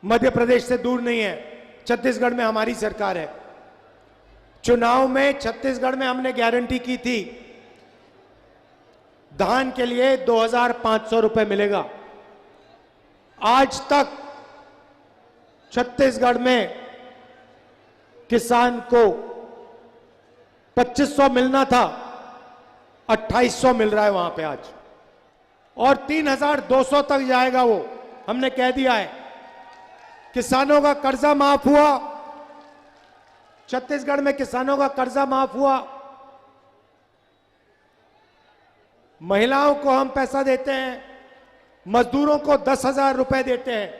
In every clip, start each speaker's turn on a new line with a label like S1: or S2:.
S1: मध्य प्रदेश से दूर नहीं है, छत्तीसगढ़ में हमारी सरकार है। चुनाव में छत्तीसगढ़ में हमने गारंटी की थी धान के लिए 2,500 रुपए मिलेगा। आज तक छत्तीसगढ़ में किसान को 2,500 मिलना था, 2,800 मिल रहा है वहां पे आज, और 3,200 तक जाएगा वो, हमने कह दिया है। किसानों का कर्जा माफ हुआ, छत्तीसगढ़ में किसानों का कर्जा माफ हुआ। महिलाओं को हम पैसा देते हैं, मजदूरों को 10,000 रुपए देते हैं।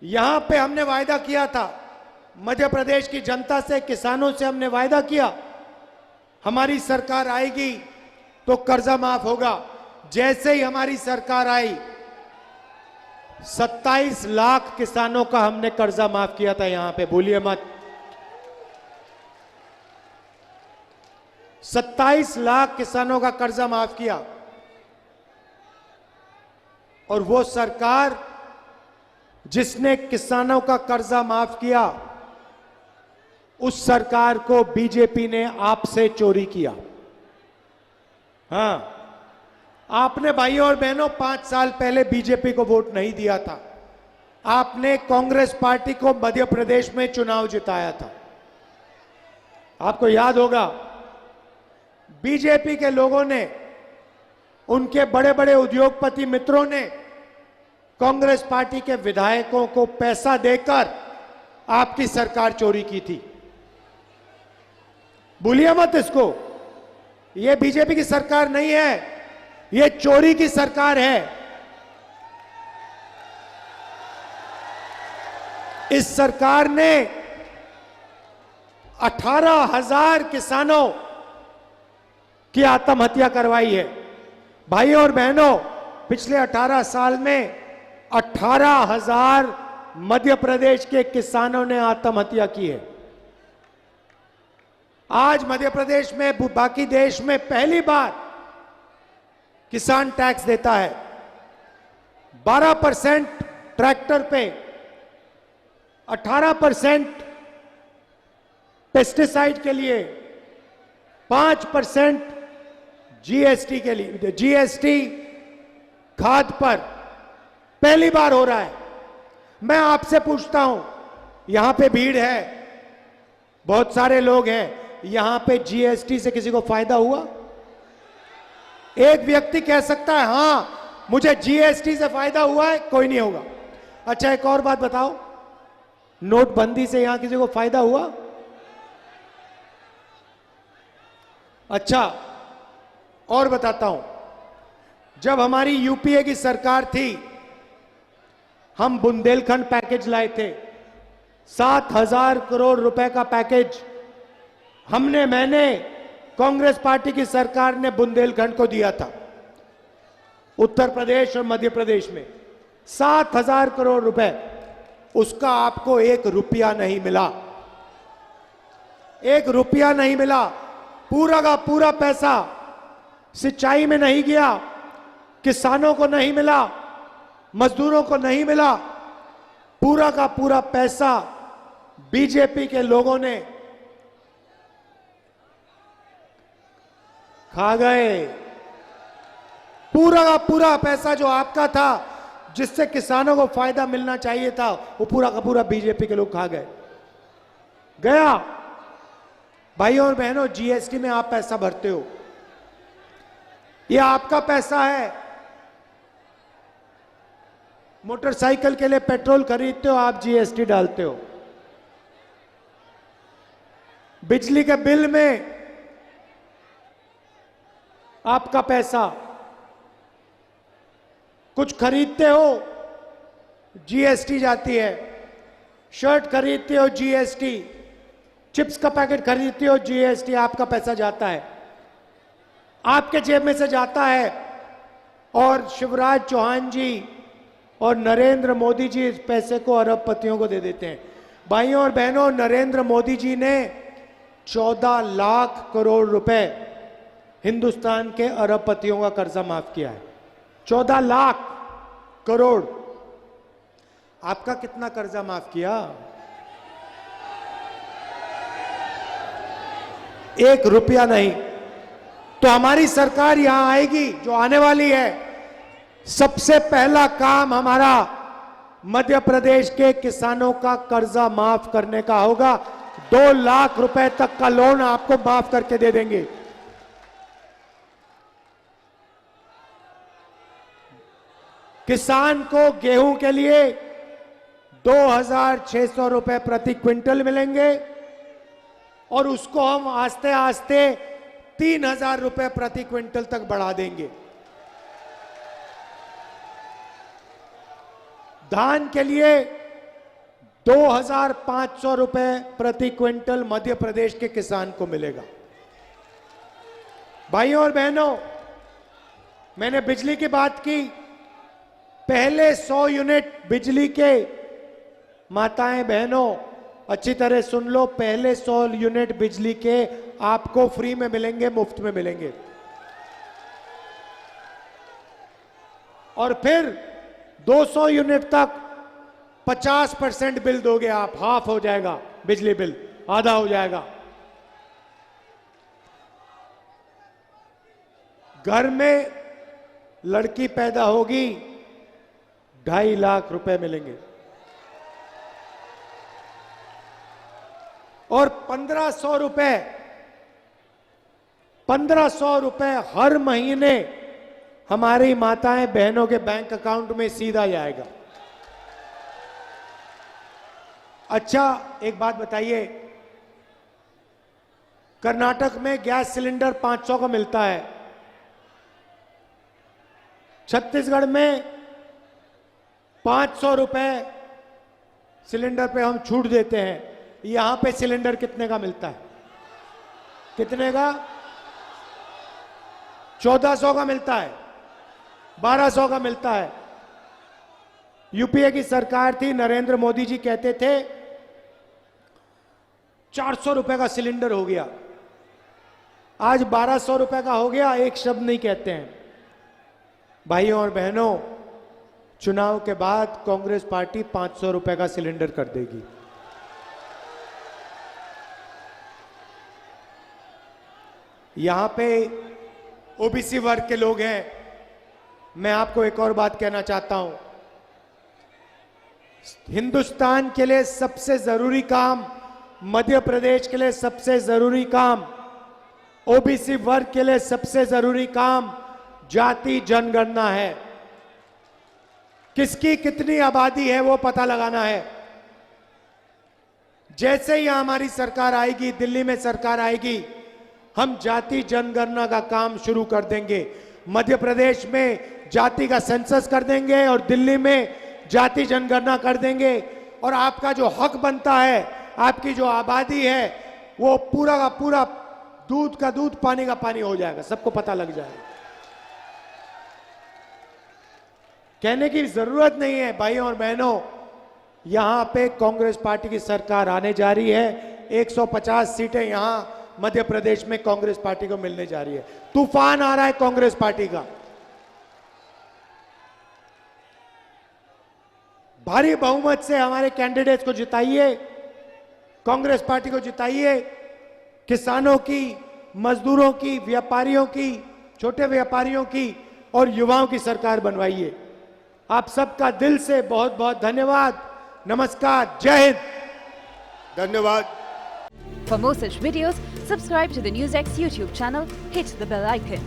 S1: यहां पे हमने वायदा किया था, मध्य प्रदेश की जनता से, किसानों से हमने वायदा किया, हमारी सरकार आएगी तो कर्जा माफ होगा। जैसे ही हमारी सरकार आई, 27 लाख किसानों का हमने कर्जा माफ किया था। यहां पे भूलिए मत, 27 लाख किसानों का कर्जा माफ किया। और वो सरकार जिसने किसानों का कर्जा माफ किया, उस सरकार को बीजेपी ने आपसे चोरी किया। हां, आपने भाइयों और बहनों 5 साल पहले बीजेपी को वोट नहीं दिया था। आपने कांग्रेस पार्टी को मध्य प्रदेश में चुनाव जिताया था। आपको याद होगा, बीजेपी के लोगों ने, उनके बड़े बड़े उद्योगपति मित्रों ने कांग्रेस पार्टी के विधायकों को पैसा देकर आपकी सरकार चोरी की थी। भूलिए मत इसको, यह बीजेपी की सरकार नहीं है, यह चोरी की सरकार है। इस सरकार ने 18,000 किसानों की आत्महत्या करवाई है। भाइयों और बहनों, पिछले 18 साल में 18,000 मध्य प्रदेश के किसानों ने आत्महत्या की है। आज मध्य प्रदेश में, बाकी देश में पहली बार किसान टैक्स देता है। 12% ट्रैक्टर पे, 18% पेस्टिसाइड के लिए, 5% जीएसटी के लिए, जीएसटी खाद पर पहली बार हो रहा है। मैं आपसे पूछता हूं, यहां पे भीड़ है, बहुत सारे लोग हैं, यहां पे जीएसटी से किसी को फायदा हुआ? एक व्यक्ति कह सकता है हां मुझे जीएसटी से फायदा हुआ है, कोई नहीं होगा। अच्छा, एक और बात बताओ, नोटबंदी से यहां किसी को फायदा हुआ? अच्छा, और बताता हूं, जब हमारी यूपीए की सरकार थी, हम बुंदेलखंड पैकेज लाए थे, 7,000 करोड़ रुपए का पैकेज मैंने कांग्रेस पार्टी की सरकार ने बुंदेलखंड को दिया था। उत्तर प्रदेश और मध्य प्रदेश में 7,000 करोड़ रुपए, उसका आपको 1 रुपया नहीं मिला, 1 रुपया नहीं मिला। पूरा का पूरा पैसा सिंचाई में नहीं गया, किसानों को नहीं मिला, मजदूरों को नहीं मिला। पूरा का पूरा पैसा बीजेपी के लोगों ने खा गए। पूरा का पूरा पैसा जो आपका था, जिससे किसानों को फायदा मिलना चाहिए था, वो पूरा का पूरा बीजेपी के लोग खा गए। गया। भाइयों और बहनों, जीएसटी में आप पैसा भरते हो, ये आपका पैसा है। मोटरसाइकिल के लिए पेट्रोल खरीदते हो, आप जीएसटी डालते हो। बिजली के बिल में आपका पैसा, कुछ खरीदते हो जीएसटी जाती है, शर्ट खरीदते हो जीएसटी, चिप्स का पैकेट खरीदते हो जीएसटी, आपका पैसा जाता है, आपके जेब में से जाता है। और शिवराज चौहान जी और नरेंद्र मोदी जी इस पैसे को अरबपतियों को दे देते हैं। भाइयों और बहनों, नरेंद्र मोदी जी ने 14 लाख करोड़ रुपए हिंदुस्तान के अरबपतियों का कर्जा माफ किया है। 14 लाख करोड़। आपका कितना कर्जा माफ किया? 1 रुपया नहीं। तो हमारी सरकार यहां आएगी जो आने वाली है, सबसे पहला काम हमारा मध्य प्रदेश के किसानों का कर्जा माफ करने का होगा। 2 लाख रुपए तक का लोन आपको माफ करके दे देंगे। किसान को गेहूं के लिए 2,600 रुपए प्रति क्विंटल मिलेंगे और उसको हम आस्ते आस्ते 3,000 रुपए प्रति क्विंटल तक बढ़ा देंगे। धान के लिए 2,500 रुपए प्रति क्विंटल मध्य प्रदेश के किसान को मिलेगा। भाइयों और बहनों, मैंने बिजली की बात की। पहले 100 यूनिट बिजली के, माताएं बहनों अच्छी तरह सुन लो, पहले 100 यूनिट बिजली के आपको फ्री में मिलेंगे, मुफ्त में मिलेंगे। और फिर 200 यूनिट तक 50% बिल दोगे आप, हाफ हो जाएगा बिजली बिल, आधा हो जाएगा। घर में लड़की पैदा होगी, 2.5 लाख रुपए मिलेंगे। और 1,500 रुपए हर महीने हमारी माताएं बहनों के बैंक अकाउंट में सीधा जाएगा। अच्छा, एक बात बताइए, कर्नाटक में गैस सिलेंडर 500 का मिलता है, छत्तीसगढ़ में 500 रुपए सिलेंडर पे हम छूट देते हैं। यहां पे सिलेंडर कितने का मिलता है? कितने का? 1400 का मिलता है, 1200 का मिलता है। यूपीए की सरकार थी, नरेंद्र मोदी जी कहते थे 400 रुपए का सिलेंडर हो गया, आज 1200 रुपए का हो गया, एक शब्द नहीं कहते हैं। भाइयों और बहनों, चुनाव के बाद कांग्रेस पार्टी 500 रुपए का सिलेंडर कर देगी। यहां पे ओबीसी वर्ग के लोग हैं, मैं आपको एक और बात कहना चाहता हूं। हिंदुस्तान के लिए सबसे जरूरी काम, मध्य प्रदेश के लिए सबसे जरूरी काम, ओबीसी वर्ग के लिए सबसे जरूरी काम जाति जनगणना है। किसकी कितनी आबादी है वो पता लगाना है। जैसे ही हमारी सरकार आएगी, दिल्ली में सरकार आएगी, हम जाति जनगणना का काम शुरू कर देंगे। मध्य प्रदेश में जाति का सेंसस कर देंगे और दिल्ली में जाति जनगणना कर देंगे। और आपका जो हक बनता है, आपकी जो आबादी है, वो पूरा का पूरा दूध का दूध, पानी का पानी हो जाएगा, सबको पता लग जाएगा। कहने की जरूरत नहीं है भाइयों और बहनों, यहां पे कांग्रेस पार्टी की सरकार आने जा रही है। 150 सीटें यहां मध्य प्रदेश में कांग्रेस पार्टी को मिलने जा रही है। तूफान आ रहा है कांग्रेस पार्टी का। भारी बहुमत से हमारे कैंडिडेट्स को जिताइए, कांग्रेस पार्टी को जिताइए। किसानों की, मजदूरों की, व्यापारियों की, छोटे व्यापारियों की और युवाओं की सरकार बनवाइए। आप सबका दिल से बहुत बहुत धन्यवाद। नमस्कार, जय हिंद।
S2: धन्यवाद।
S3: For more such videos, subscribe to the NewsX YouTube channel, hit the bell icon.